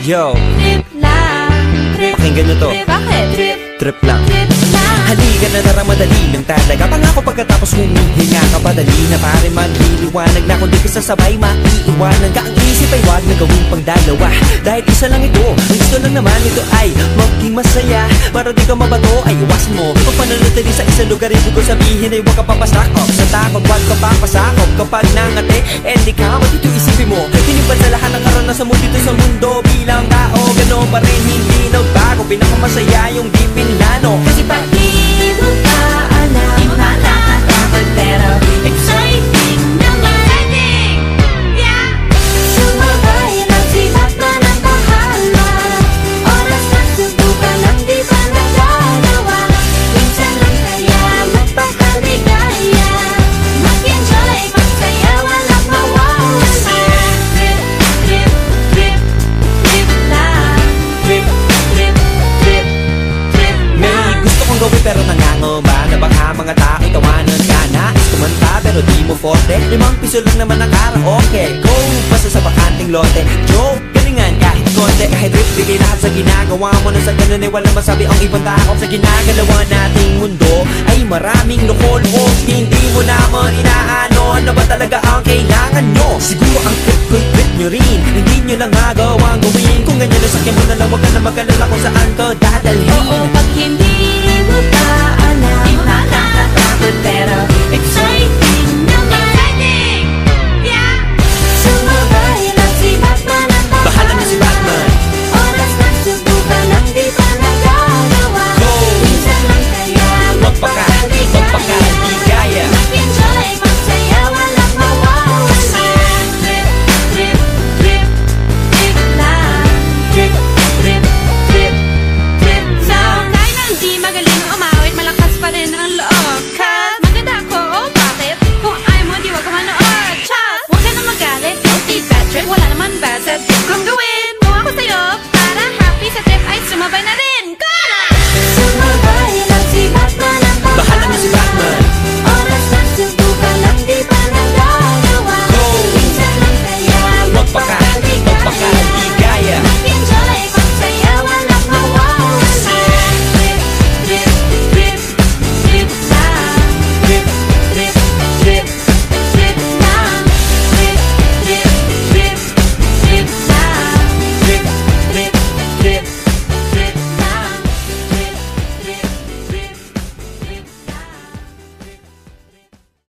Yo, Trip lang, trip. pakinggan nyo to. Bakit? Trip, Trip lang. trip lang. Halika na naramadali lang talaga. Pangako pagkatapos humihinga ka pa. Dali na pare magliliwanag na kung di ka sasabay maiiwanan ka. Ang isip ay wag na gawing pangdalawa, dahil isa lang ito. Ang gusto lang naman ito ay maging masaya. Para di ka mabato ay iwasan mo pag pananatili sa isang lugar. Ibig ko sabihin ay huwag ka papasakop sa takot, huwag ka papasakop. Kapag nangate, di ka dito isipin mo. Tinipad sa lahat ng karanasan mo dito sa mundo. Bilang tao, gano'n pa rin hindi nagbago. Pinakamasaya yung di pinlano. Kasi pag di mo ka alam, di mo ka natatakot, pero exciting naman. Yeah! Sumabay lang sibat na ng bahala. Oras na subukan ang di pa nagagawa. Minsan lang kaya magpakaligaya. Mag-enjoy, magsaya, walang mawawala. Trip, trip, trip, trip lang. Trip, trip, trip, trip May lang. gusto kong gawin pero nangangamba na baka mga tao tawanan ka. Nais kumanta pero di mo forte. 5 piso lang naman ang karaoke. Go, basta sa bakanting lote. Joke, galingan kahit konti. Kahit rip, bigay lahat sa ginagawa mo. Na sa ganun ay walang masabi ang ibang tao. Sa ginagalawa nating mundo ay maraming loko-loko. Hindi mo naman inaano ano ba talaga ang kailangan nyo. Siguro ang trip ko'y trip nyo rin. Hindi nyo lang magawang gawin. Kung ganyan na sakyan mo na lang, wag ka na mag-alala kung saan